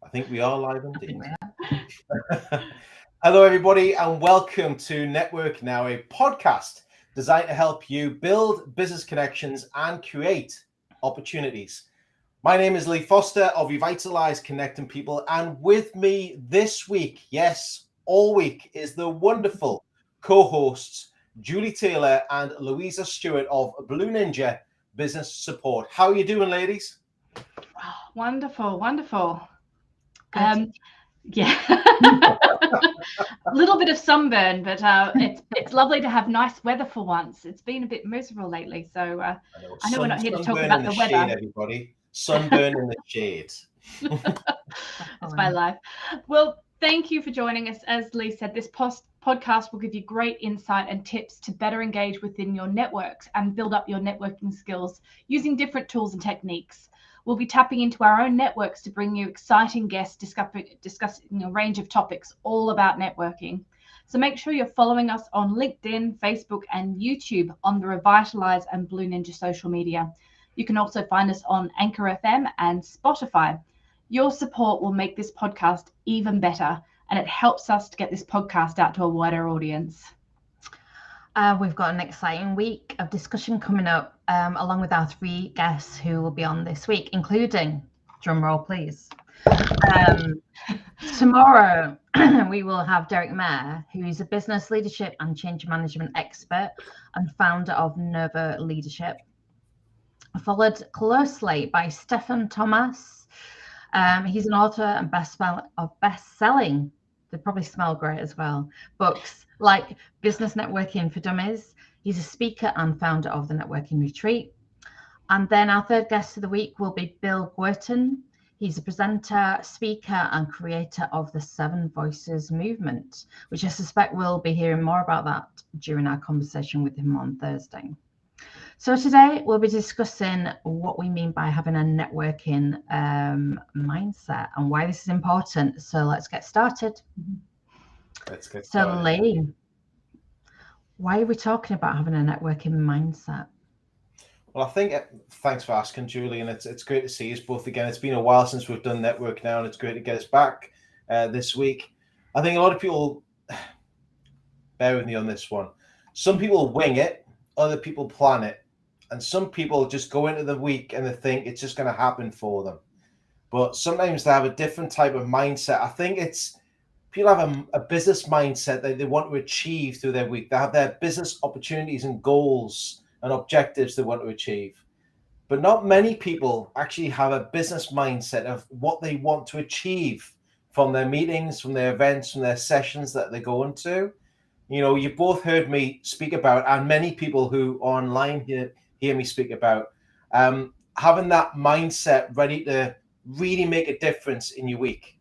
I think we are live indeed. Yeah. Hello, everybody, and welcome to Network Now, a podcast designed to help you build business connections and create opportunities. My name is Lee Foster of Revitalize Connecting People, and with me this week, yes, all week, is the wonderful co-hosts Julie Taylor and Louisa Stewart of Blue Ninja Business Support. How are you doing, ladies? Wonderful. Good. Yeah, a little bit of sunburn, but it's lovely to have nice weather for once. It's been a bit miserable lately, so I know we're not here to talk about the weather. Shade, everybody. Sunburn in the shade. That's my life. Well, thank you for joining us. As Lee said, this podcast will give you great insight and tips to better engage within your networks and build up your networking skills using different tools and techniques. We'll be tapping into our own networks to bring you exciting guests discussing a range of topics all about networking. So make sure you're following us on LinkedIn, Facebook, and YouTube on the Revitalize and Blue Ninja social media. You can also find us on Anchor FM and Spotify. Your support will make this podcast even better, and it helps us to get this podcast out to a wider audience. We've got an exciting week of discussion coming up, along with our three guests who will be on this week, including, drum roll please, tomorrow we will have Derek Mayer, who is a business leadership and change management expert and founder of Nova Leadership, followed closely by Stefan Thomas. He's an author and best-selling, they probably smell great as well, books like Business Networking for Dummies. He's a speaker and founder of the Networking Retreat. And then our third guest of the week will be Bill Guertin. He's a presenter, speaker, and creator of the Seven Voices movement, which I suspect we'll be hearing more about that during our conversation with him on Thursday. So today we'll be discussing what we mean by having a networking mindset and why this is important. So let's get started. So Lee, why are we talking about having a networking mindset? Well, I think, thanks for asking, Julie, and it's great to see us both again. It's been a while since we've done Network Now, and it's great to get us back this week. I think a lot of people, bear with me on this one, some people wing it, other people plan it, and some people just go into the week and they think it's just going to happen for them. But sometimes they have a different type of mindset. I think it's people have a business mindset that they want to achieve through their week. They have their business opportunities and goals and objectives they want to achieve. But not many people actually have a business mindset of what they want to achieve from their meetings, from their events, from their sessions that they're going to. You know, you both heard me speak about, and many people who are online hear me speak about, having that mindset ready to really make a difference in your week.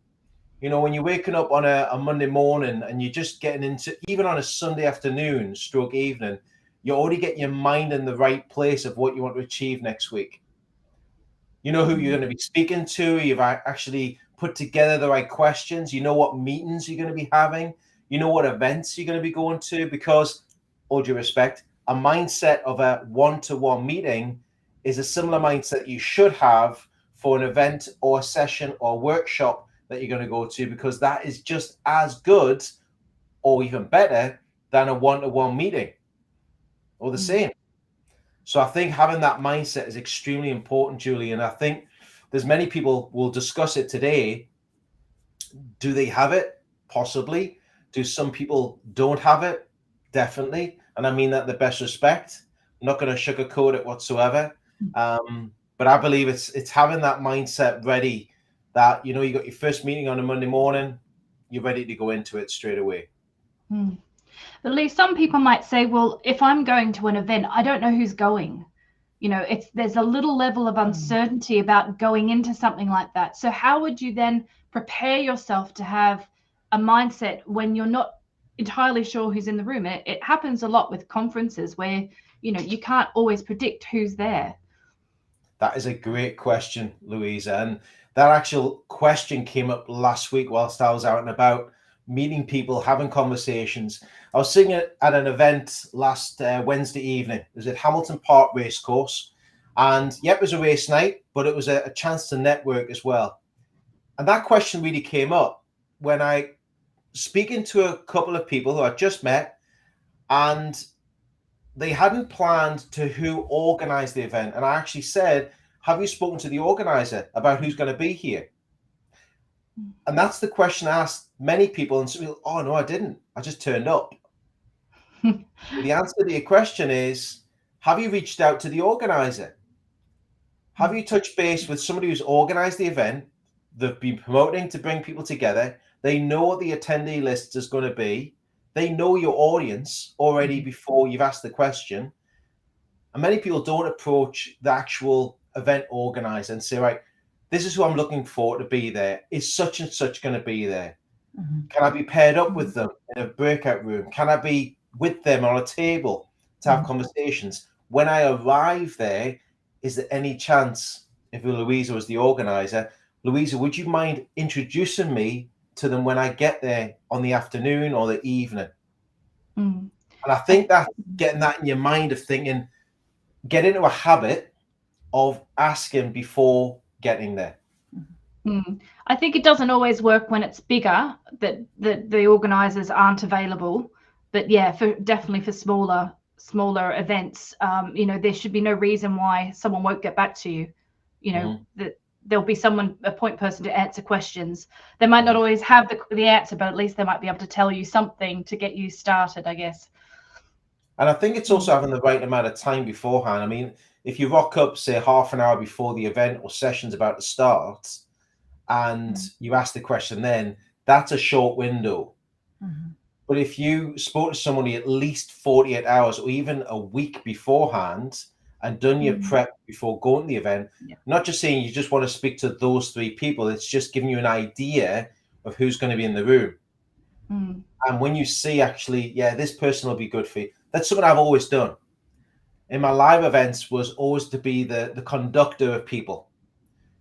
You know, when you're waking up on a Monday morning and you're just getting into, even on a Sunday afternoon, stroke evening, you already get your mind in the right place of what you want to achieve next week. You know who you're going to be speaking to. You've actually put together the right questions. You know what meetings you're going to be having. You know what events you're going to be going to, because, all due respect, a mindset of a one-to-one meeting is a similar mindset you should have for an event or a session or a workshop that you're going to go to, because that is just as good or even better than a one-to-one meeting, or the same. So I think having that mindset is extremely important, Julie, and I think there's many people will discuss it today. Do they have it? Possibly. Do some people don't have it? Definitely. And I mean that in the best respect. I'm not going to sugarcoat it whatsoever. But I believe it's having that mindset ready, that, you know, you got your first meeting on a Monday morning, you're ready to go into it straight away. At least some people might say, well, if I'm going to an event, I don't know who's going. You know, there's a little level of uncertainty about going into something like that. So how would you then prepare yourself to have a mindset when you're not entirely sure who's in the room? It happens a lot with conferences where, you know, you can't always predict who's there. That is a great question, Louisa. And that actual question came up last week whilst I was out and about meeting people, having conversations. I was sitting at an event last Wednesday evening. It was at Hamilton Park Racecourse. And yeah, it was a race night, but it was a chance to network as well. And that question really came up when I speaking to a couple of people who I just met, and they hadn't planned to who organized the event. And I actually said, have you spoken to the organizer about who's going to be here? And that's the question I asked many people. And some people, oh, no, I didn't. I just turned up. The answer to your question is, have you reached out to the organizer? Have you touched base with somebody who's organized the event? They've been promoting to bring people together. They know what the attendee list is going to be. They know your audience already before you've asked the question. And many people don't approach the actual event organizer and say, right, this is who I'm looking for to be there. Is such and such going to be there? Can I be paired up with them in a breakout room? Can I be with them on a table to have conversations? When I arrive there, is there any chance, if Louisa was the organizer, Louisa, would you mind introducing me to them when I get there on the afternoon or the evening? And I think that getting that in your mind of thinking, get into a habit of asking before getting there. I think it doesn't always work when it's bigger, that the organisers aren't available. But yeah, definitely for smaller events, there should be no reason why someone won't get back to you. That there'll be a point person to answer questions. They might not always have the answer, but at least they might be able to tell you something to get you started, I guess. And I think it's also having the right amount of time beforehand. I mean, if you rock up, say, half an hour before the event or session's about to start, and you ask the question then, that's a short window. But if you spoke to somebody at least 48 hours or even a week beforehand and done your prep before going to the event, not just saying you just want to speak to those 3 people, it's just giving you an idea of who's going to be in the room. And when you see actually, this person will be good for you, that's something I've always done. In my live events was always to be the conductor of people.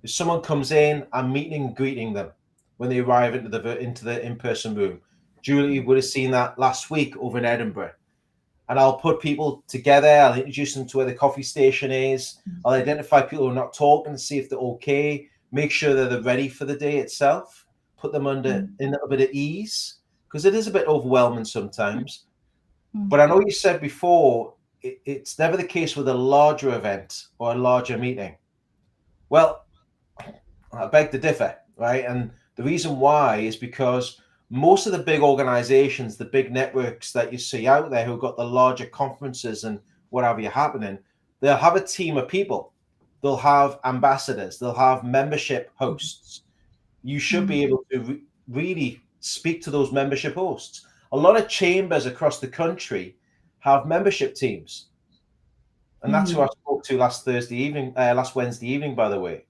If someone comes in, I'm meeting and greeting them when they arrive into the in-person room. Julie would have seen that last week over in Edinburgh. And I'll put people together. I'll introduce them to where the coffee station is. I'll identify people who are not talking and see if they're okay. Make sure that they're ready for the day itself. Put them under a little bit of ease, because it is a bit overwhelming sometimes. But I know you said before, it's never the case with a larger event or a larger meeting. Well, I beg to differ, right? And the reason why is because most of the big organizations, the big networks that you see out there who've got the larger conferences and whatever you happening, they'll have a team of people. They'll have ambassadors. They'll have membership hosts. You should be able to really speak to those membership hosts. A lot of chambers across the country have membership teams. And that's who I spoke to last Wednesday evening, by the way.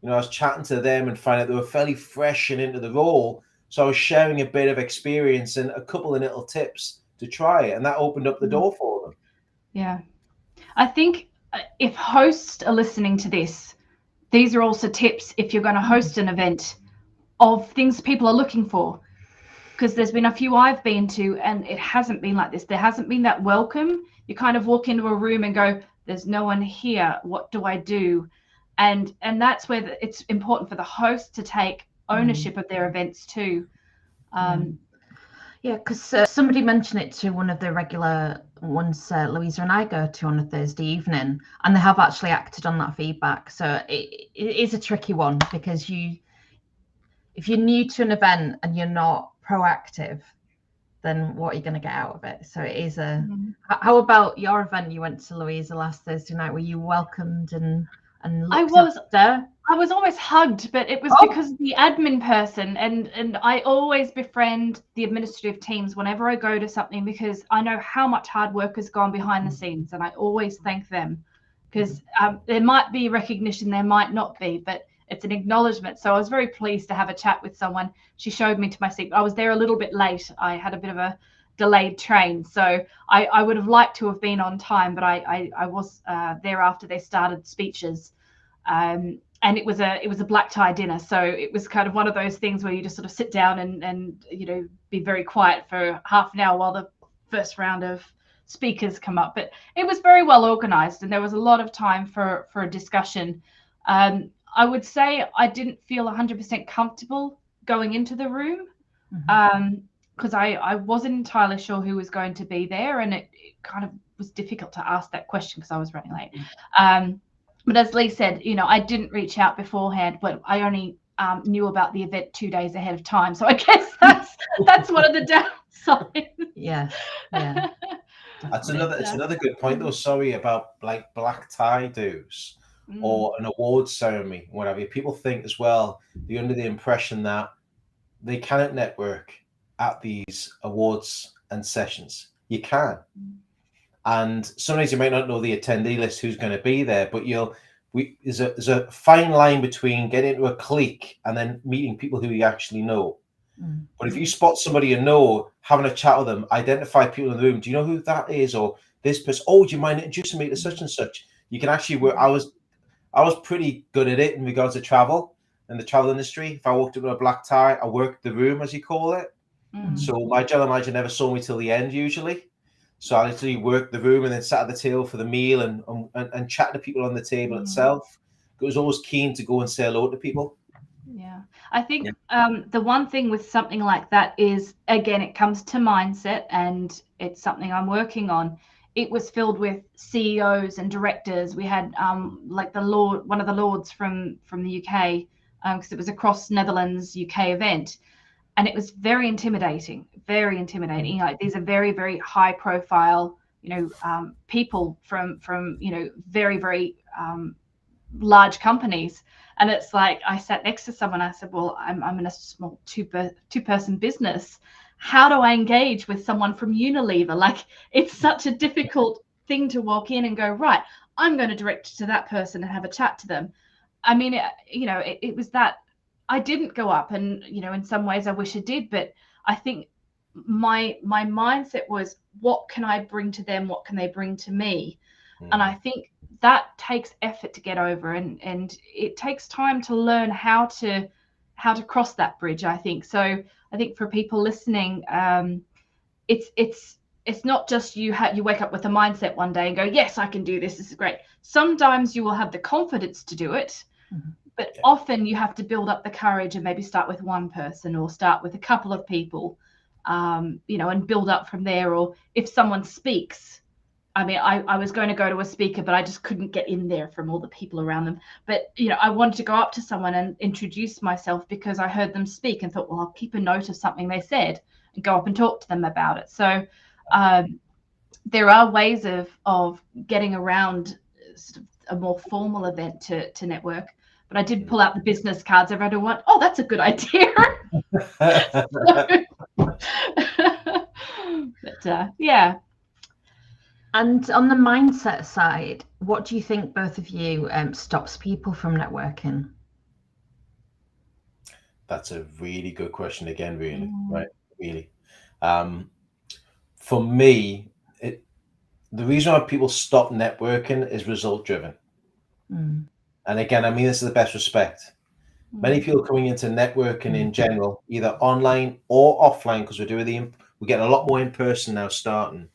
I was chatting to them and finding out they were fairly fresh and into the role. So I was sharing a bit of experience and a couple of little tips to try it. And that opened up the door for them. Yeah. I think if hosts are listening to this, these are also tips if you're going to host an event of things people are looking for. Because there's been a few I've been to and it hasn't been like this. There hasn't been that welcome. You kind of walk into a room and go, there's no one here. What do I do? And that's where it's important for the host to take ownership of their events too. Because somebody mentioned it to one of the regular ones Louisa and I go to on a Thursday evening, and they have actually acted on that feedback. So it is a tricky one, because if you're new to an event and you're not proactive, then what are you going to get out of it? So it is How about your event you went to, Louisa, last Thursday night? Were you welcomed and I was always hugged, but it was because the admin person, and I always befriend the administrative teams whenever I go to something, because I know how much hard work has gone behind the scenes, and I always thank them, because there might be recognition, there might not be, but it's an acknowledgement. So I was very pleased to have a chat with someone. She showed me to my seat. I was there a little bit late. I had a bit of a delayed train, so I would have liked to have been on time, but I was there after they started speeches, and it was a black tie dinner, so it was kind of one of those things where you just sort of sit down and be very quiet for half an hour while the first round of speakers come up. But it was very well organized, and there was a lot of time for a discussion. I would say I didn't feel 100% comfortable going into the room, because I wasn't entirely sure who was going to be there, and it kind of was difficult to ask that question because I was running late. But as Lee said, I didn't reach out beforehand, but I only knew about the event 2 days ahead of time. So I guess that's one of the downsides. Yeah. It's another good point though. Sorry, about like black tie dues or an awards ceremony, whatever. People think as well, they're under the impression that they cannot network at these awards and sessions. You can. And sometimes you might not know the attendee list, who's going to be there, but there's a fine line between getting into a clique and then meeting people who you actually know. But if you spot somebody you know, having a chat with them, identify people in the room. Do you know who that is? Or this person? Oh, do you mind introducing me to such and such? You can actually work. I was pretty good at it in regards to travel and the travel industry. If I walked into a black tie, I worked the room, as you call it. So my general manager never saw me till the end usually. So I literally worked the room and then sat at the table for the meal and chat to people on the table itself. I was always keen to go and say hello to people. Yeah, I think the one thing with something like that is, again, it comes to mindset, and it's something I'm working on. It was filled with CEOs and directors. We had like one of the lords from the UK, because it was across Netherlands, UK event, and it was very intimidating. Like, these are very, very high profile, people from very, very large companies. And it's like, I sat next to someone. I said, well, I'm in a small two-person business. How do I engage with someone from Unilever? Like, it's such a difficult thing to walk in and go, right, I'm going to direct to that person and have a chat to them. I mean, it was that I didn't go up, and, in some ways I wish I did, but I think my mindset was, what can I bring to them? What can they bring to me? And I think that takes effort to get over, and it takes time to learn how to cross that bridge, I think. So I think for people listening, it's not just you wake up with a mindset one day and go, yes, I can do this. This is great. Sometimes you will have the confidence to do it, but often you have to build up the courage and maybe start with one person or start with a couple of people, and build up from there. Or if someone speaks, I mean, I was going to go to a speaker, but I just couldn't get in there from all the people around them. But, I wanted to go up to someone and introduce myself because I heard them speak and thought, well, I'll keep a note of something they said and go up and talk to them about it. So there are ways of getting around sort of a more formal event to network. But I did pull out the business cards. Everyone went, oh, that's a good idea. But yeah. And on the mindset side, what do you think, both of you, stops people from networking? That's a really good question again, really, right? Really. For me, the reason why people stop networking is result driven. And again, I mean this is the best respect. Many people coming into networking in general, either online or offline, because we're getting a lot more in person now starting.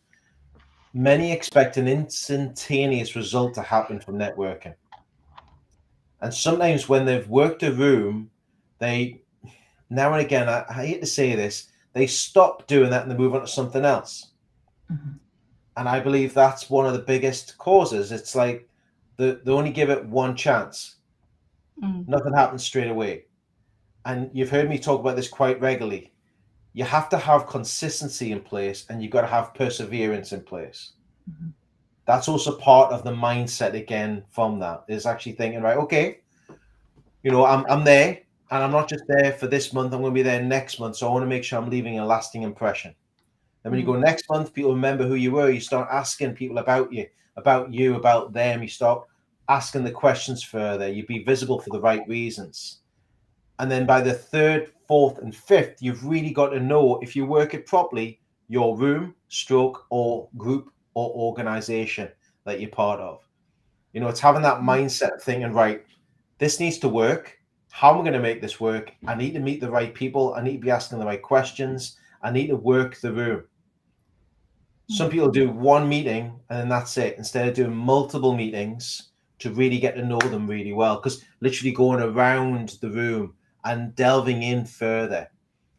Many expect an instantaneous result to happen from networking. And sometimes when they've worked a room, they, now and again, I hate to say this, they stop doing that and they move on to something else. And I believe that's one of the biggest causes. It's like they only give it one chance. Nothing happens straight away. And you've heard me talk about this quite regularly. You have to have consistency in place, and you've got to have perseverance in place. That's also part of the mindset again from that, is actually thinking, right, okay, I'm there, and I'm not just there for this month, I'm going to be there next month. So I want to make sure I'm leaving a lasting impression. And when you go next month, people remember who you were. You start asking people about you, about them. You start asking the questions further. You be visible for the right reasons. And then by the third, fourth, and fifth, you've really got to know, if you work it properly, your room, stroke, or group or organization that you're part of. It's having that mindset of thinking, right, this needs to work. How am I going to make this work? I need to meet the right people. I need to be asking the right questions. I need to work the room. Some people do one meeting and then that's it, instead of doing multiple meetings, to really get to know them really well, because literally going around the room and delving in further.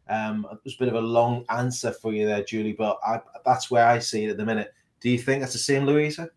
It was a bit of a long answer for you there, Julie, but that's where I see it at the minute. Do you think that's the same, Louisa?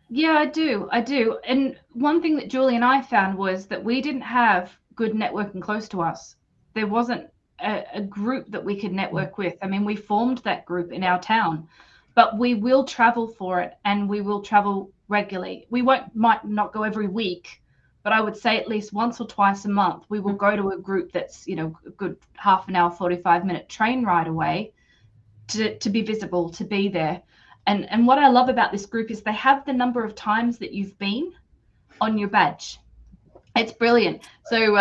Yeah, I do. And one thing that Julie and I found was that we didn't have good networking close to us. There wasn't a group that we could network with. I mean, we formed that group in our town, but we will travel for it, and we will travel regularly. We might not go every week, but I would say at least once or twice a month, we will go to a group that's, a good half an hour, 45-minute train ride away to be visible, to be there. And what I love about this group is they have the number of times that you've been on your badge. It's brilliant. So,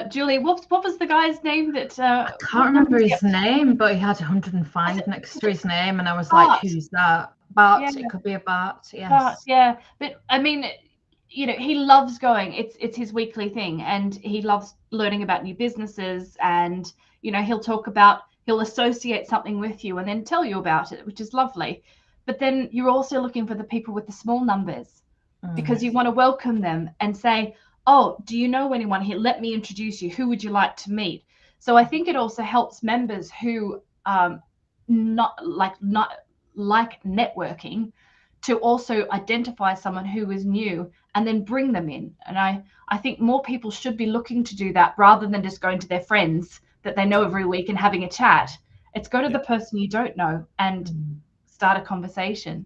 Julie, what was the guy's name that? I can't remember his name, but he had 105 next to his name, and I was like, "Who's that?" Bart. Yeah. It could be a Bart. Yes. Bart, yeah, but I mean, he loves going. It's his weekly thing, and he loves learning about new businesses. And he'll associate something with you and then tell you about it, which is lovely. But then you're also looking for the people with the small numbers, because you want to welcome them and say, "Oh, do you know anyone here? Let me introduce you. Who would you like to meet?" So I think it also helps members who not like networking to also identify someone who is new and then bring them in. And I think more people should be looking to do that rather than just going to their friends that they know every week and having a chat. It's go to the person you don't know and start a conversation.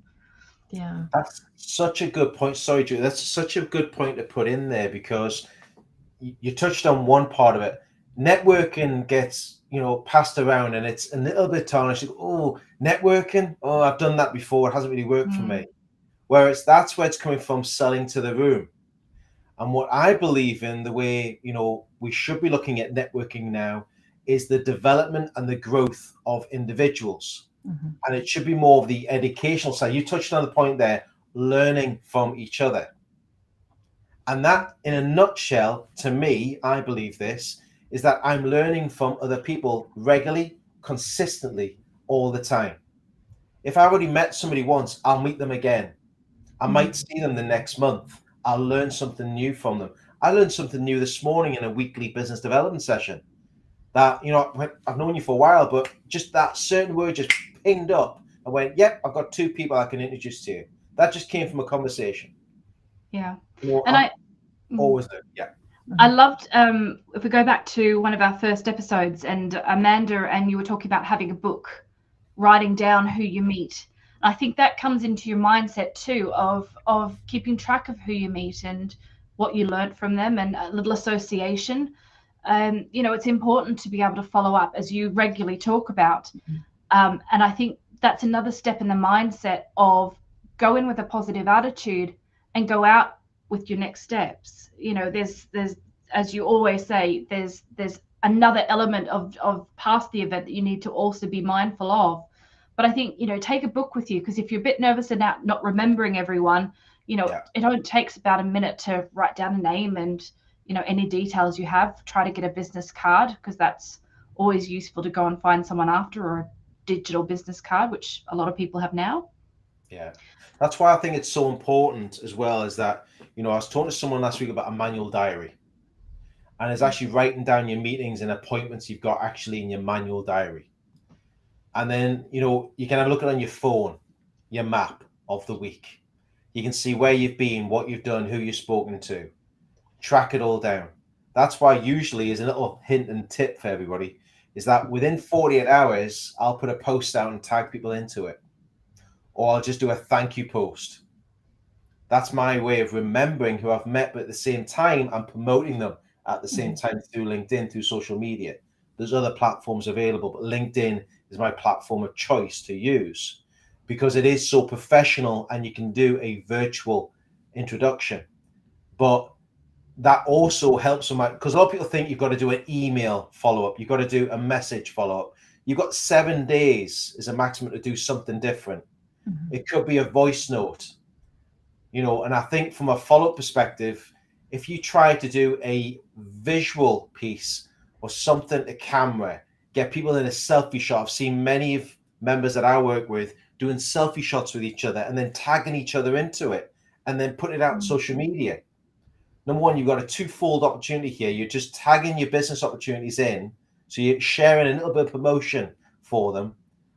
Yeah, that's such a good point. Sorry, Julie, that's such a good point to put in there, because you touched on one part of it. Networking gets passed around, and it's a little bit tarnished. Oh, networking, oh, I've done that before, it hasn't really worked for me. Whereas that's where it's coming from, selling to the room. And what I believe in, the way we should be looking at networking now, is the development and the growth of individuals. And it should be more of the educational side. You touched on the point there, learning from each other. And that, in a nutshell, to me, I believe this, is that I'm learning from other people regularly, consistently, all the time. If I already met somebody once, I'll meet them again. I might see them the next month. I'll learn something new from them. I learned something new this morning in a weekly business development session. That, I've known you for a while, but just that certain word just pinged up. I went, yep, I've got two people I can introduce to you. That just came from a conversation. Yeah. And I always do. Yeah. I loved, if we go back to one of our first episodes, and Amanda and you were talking about having a book, writing down who you meet. I think that comes into your mindset too, of keeping track of who you meet and what you learned from them, and a little association. It's important to be able to follow up, as you regularly talk about. And I think that's another step in the mindset of go in with a positive attitude and go out with your next steps. There's as you always say, there's another element of past the event that you need to also be mindful of. But I think, take a book with you, because if you're a bit nervous about not remembering everyone, it only takes about a minute to write down a name and, any details you have. Try to get a business card, because that's always useful to go and find someone after, or a digital business card, which a lot of people have now. Yeah, that's why I think it's so important as well, is that, I was talking to someone last week about a manual diary. And it's actually writing down your meetings and appointments you've got actually in your manual diary. And then, you can have a look at it on your phone, your map of the week. You can see where you've been, what you've done, who you've spoken to. Track it all down. That's why usually, as a little hint and tip for everybody, is that within 48 hours, I'll put a post out and tag people into it. Or I'll just do a thank you post. That's my way of remembering who I've met, but at the same time, I'm promoting them at the same time through LinkedIn, through social media. There's other platforms available, but LinkedIn is my platform of choice to use, because it is so professional and you can do a virtual introduction. But that also helps them out, because a lot of people think you've got to do an email follow-up, you've got to do a message follow-up. You've got 7 days as a maximum to do something different. It could be a voice note, and I think from a follow-up perspective, if you try to do a visual piece or something to camera, get people in a selfie shot. I've seen many of members that I work with doing selfie shots with each other and then tagging each other into it. and then put it out on social media. Number one, you've got a twofold opportunity here. You're just tagging your business opportunities in. So you're sharing a little bit of promotion for them.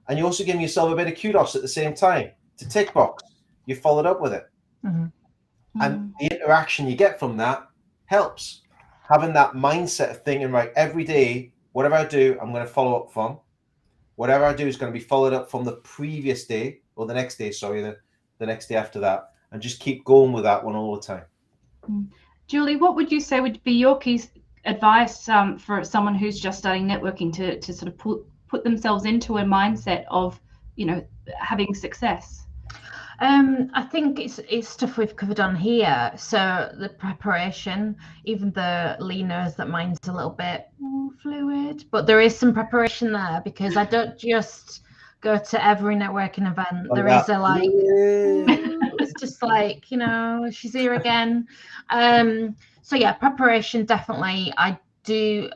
And you're also giving yourself a bit of kudos at the same time. To tick box, you followed up with it. And the interaction you get from that helps. Having that mindset of thinking, right, every day, whatever I do, I'm going to follow up from. Whatever I do is going to be followed up from the previous day, or the next day, sorry, the next day after that. And just keep going with that one all the time. Julie, what would you say would be your key advice for someone who's just starting networking to sort of put themselves into a mindset of, having success? I think it's stuff we've covered on here. So the preparation, even though Lee knows that mine's a little bit fluid, but there is some preparation there, because I don't just go to every networking event. There is a like, it's just like, she's here again. So yeah, preparation, definitely. I do.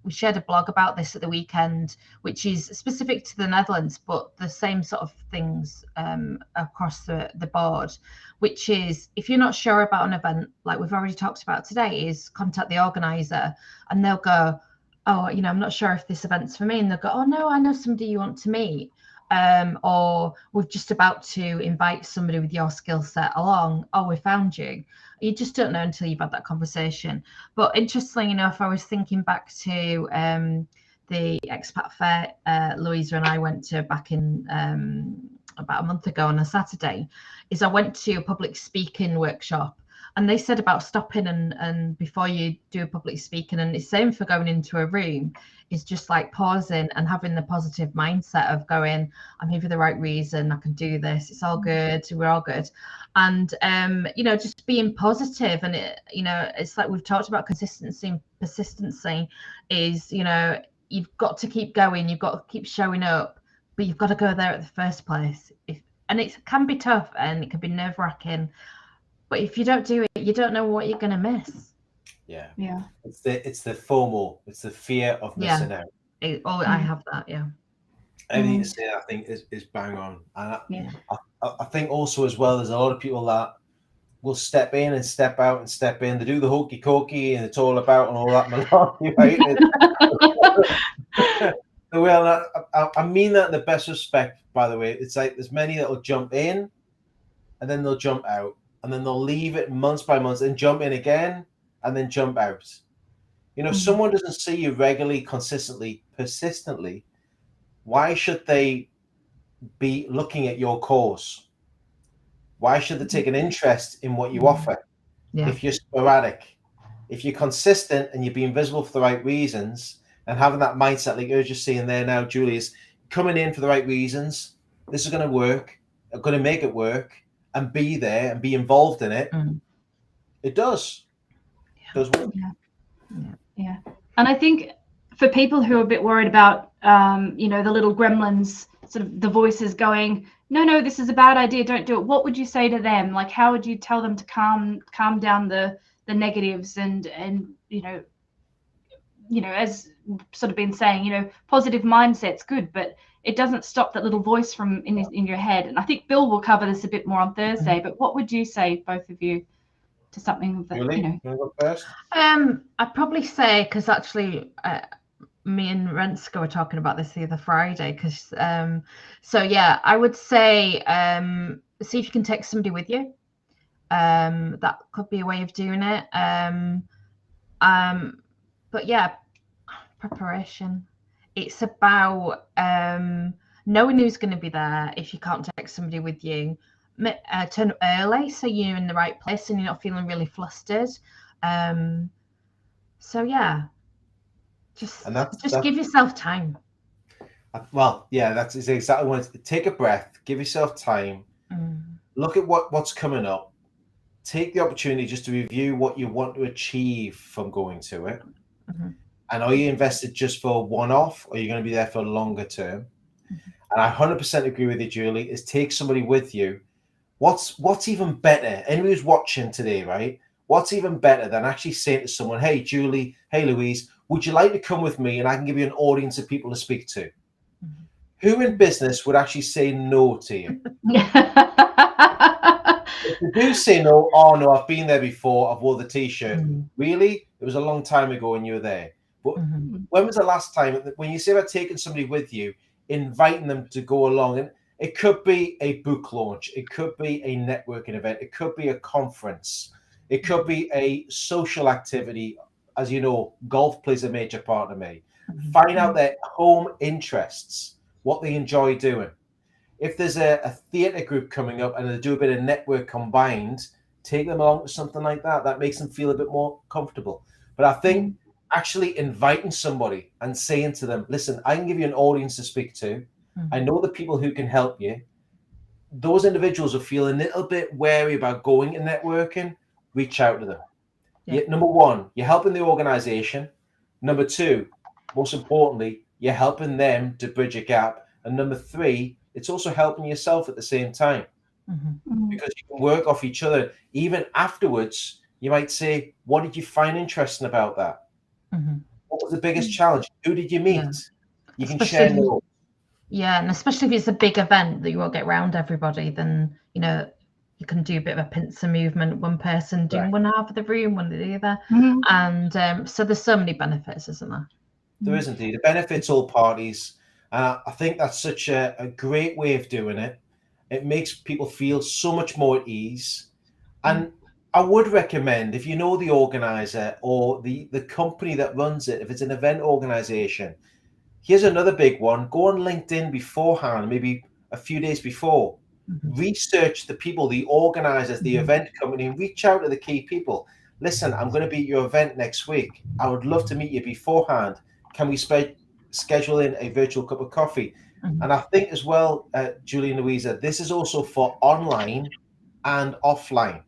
We shared a blog about this at the weekend, which is specific to the Netherlands, but the same sort of things across the board, which is, if you're not sure about an event, like we've already talked about today, is contact the organizer, and they'll go, oh, I'm not sure if this event's for me. And they'll go, oh no, I know somebody you want to meet. Or we're just about to invite somebody with your skill set along. Oh, we found you. You just don't know until you've had that conversation. But interestingly enough, I was thinking back to the expat fair Louisa and I went to back in about a month ago on a Saturday. I went to a public speaking workshop, and they said about stopping and before you do a public speaking, and it's same for going into a room, is just like pausing and having the positive mindset of going, I'm here for the right reason, I can do this, it's all good, we're all good. And just being positive. And it's like we've talked about consistency and persistency is, you've got to keep going, you've got to keep showing up, but you've got to go there at the first place. And it can be tough and it can be nerve-wracking, but if you don't do it, you don't know what you're going to miss. Yeah. It's the FOMO. It's the fear of missing out. I have that. Yeah. Everything you say, I think, is bang on. And I think also as well, there's a lot of people that will step in and step out and step in. They do the hokey cokey and it's all about and all that malarkey, right? Well, I mean that in the best respect, by the way. It's like there's many that will jump in and then they'll jump out, and then they'll leave it months by months and jump in again and then jump out. Someone doesn't see you regularly, consistently, persistently. Why should they be looking at your course? Why should they take an interest in what you offer? If you're sporadic, if you're consistent and you're being visible for the right reasons and having that mindset, like you're just saying there now, Julie, is coming in for the right reasons. This is going to work. I'm going to make it work, and be there and be involved in it. It does. It does work. Yeah. And I think for people who are a bit worried about, the little gremlins, sort of the voices going, no, this is a bad idea, don't do it. What would you say to them? Like, how would you tell them to calm down the negatives and as sort of been saying, positive mindset's good, but it doesn't stop that little voice from in your head. And I think Bill will cover this a bit more on Thursday, but what would you say, both of you, to something that, Julie, you want to go first? I'd probably say, because actually me and Renska were talking about this the other Friday, because I would say see if you can take somebody with you. That could be a way of doing it. But yeah, preparation. It's about knowing who's going to be there. If you can't take somebody with you, turn up early so you're in the right place and you're not feeling really flustered. Just give yourself time. Well, yeah, that's exactly what it is. Take a breath, give yourself time, look at what's coming up, take the opportunity just to review what you want to achieve from going to it. And are you invested just for one-off, or are you going to be there for longer term? And I 100% agree with you, Julie, is take somebody with you. What's even better? Anybody who's watching today, right? What's even better than actually saying to someone, hey, Julie, hey, Louise, would you like to come with me and I can give you an audience of people to speak to? Who in business would actually say no to you? if they do say no, oh no, I've been there before, I've wore the t-shirt. Mm-hmm. Really? It was a long time ago when you were there. But when was the last time, when you say about taking somebody with you, inviting them to go along, and it could be a book launch, it could be a networking event, it could be a conference, it could be a social activity. As you know, golf plays a major part of me. Find out their home interests, what they enjoy doing. If there's a theatre group coming up and they do a bit of network combined, take them along to something like that. That makes them feel a bit more comfortable. But I think actually inviting somebody and saying to them, listen, I can give you an audience to speak to. I know the people who can help you. Those individuals will feel a little bit wary about going and networking. Reach out to them. Number one, you're helping the organization. Number two, most importantly, you're helping them to bridge a gap. And number three, it's also helping yourself at the same time, because you can work off each other. Even afterwards, you might say, what did you find interesting about that? What was the biggest challenge? Who did you meet? You can share notes. Yeah, and especially if it's a big event that you won't get around everybody, then, you know, you can do a bit of a pincer movement, one person doing one half of the room, one the other. And so there's so many benefits, isn't there? There is indeed. It benefits all parties. And I think that's such a great way of doing it. It makes people feel so much more at ease. And I would recommend, if you know the organizer or the company that runs it, if it's an event organization, here's another big one. Go on LinkedIn beforehand, maybe a few days before. Research the people, the organizers, the event company, and reach out to the key people. Listen, I'm going to be at your event next week. I would love to meet you beforehand. Can we schedule in a virtual cup of coffee? And I think as well, Julie and Louisa, this is also for online and offline.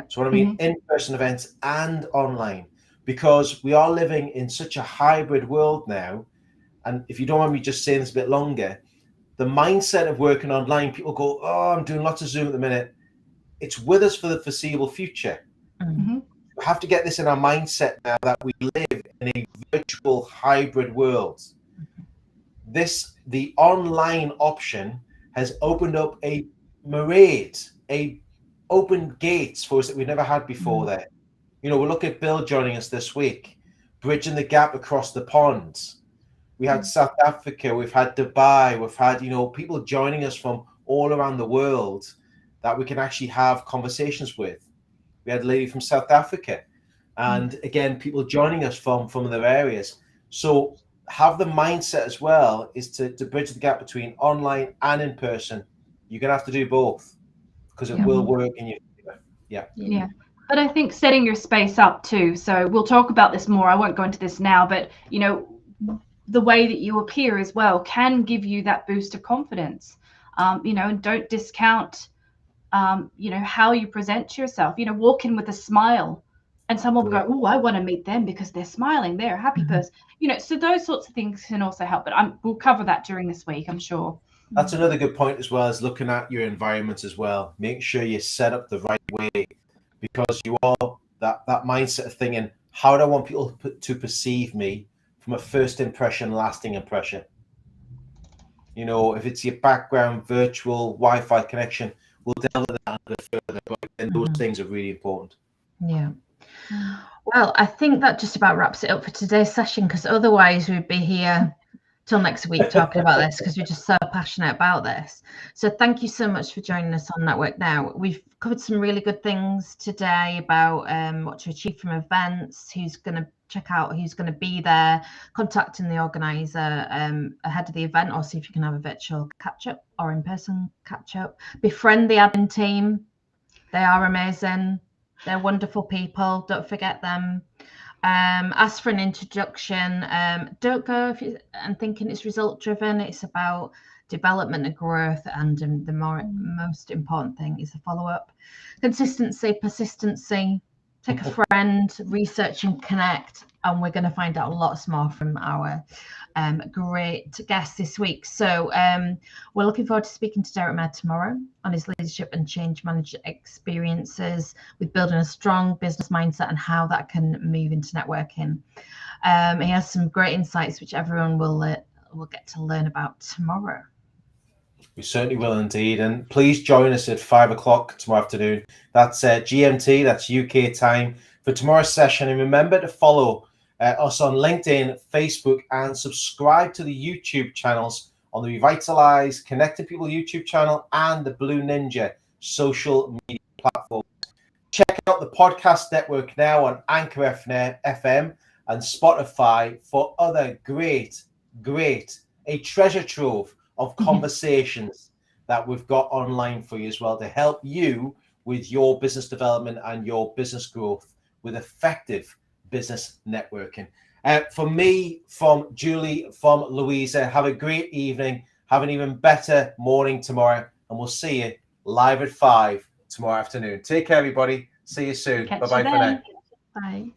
So what I mean, in-person events and online, because we are living in such a hybrid world now. And if you don't mind me just saying this a bit longer, the mindset of working online, people go, oh, I'm doing lots of Zoom at the minute. It's with us for the foreseeable future. We have to get this in our mindset now that we live in a virtual hybrid world. The online option has opened up a myriad, open gates for us that we never had before there. You know, we'll look at Bill joining us this week, bridging the gap across the pond. We had South Africa, we've had Dubai, we've had, you know, people joining us from all around the world that we can actually have conversations with. We had a lady from South Africa, and again, people joining us from other areas. So have the mindset as well is to bridge the gap between online and in person. You're going to have to do both because it will work in your favor. Yeah. But I think setting your space up too. So we'll talk about this more. I won't go into this now, but, you know, the way that you appear as well can give you that boost of confidence, you know, and don't discount, you know, how you present to yourself. You know, walk in with a smile and someone will go, oh, I want to meet them because they're smiling, they're a happy person, you know, so those sorts of things can also help. But we'll cover that during this week, I'm sure. That's another good point as well, as looking at your environment as well. Make sure you set up the right way, because you are that mindset of thinking, how do I want people to perceive me from a first impression, lasting impression? You know, if it's your background, virtual Wi-Fi connection, we'll delve into that a bit further, but then those things are really important. Yeah. Well, I think that just about wraps it up for today's session, because otherwise we'd be here till next week talking about this, because we're just so passionate about this. So thank you so much for joining us on Network Now. We've covered some really good things today about what to achieve from events, who's going to check out, who's going to be there, contacting the organizer ahead of the event, or see if you can have a virtual catch-up or in-person catch-up. Befriend the admin team. They are amazing. They're wonderful people. Don't forget them. Ask for an introduction. Don't go and thinking it's result driven. It's about development and growth, and the most important thing is the follow-up. Consistency, persistency. Take a friend, research and connect, and we're going to find out lots more from our great guest this week. So we're looking forward to speaking to Derek Mayer tomorrow on his leadership and change management experiences with building a strong business mindset and how that can move into networking. He has some great insights which everyone will get to learn about tomorrow. We certainly will indeed. And please join us at 5 o'clock tomorrow afternoon. That's GMT, that's UK time for tomorrow's session. And remember to follow us on LinkedIn, Facebook, and subscribe to the YouTube channels on the Revitalize Connected People YouTube channel and the Blue Ninja social media platform. Check out the podcast network now on Anchor FM and Spotify for other great, a treasure trove of conversations that we've got online for you as well to help you with your business development and your business growth with effective business networking. From me, from Julie, from Louisa, have a great evening. Have an even better morning tomorrow, and we'll see you live at 5 tomorrow afternoon. Take care, everybody. See you soon. Bye-bye for now. Bye.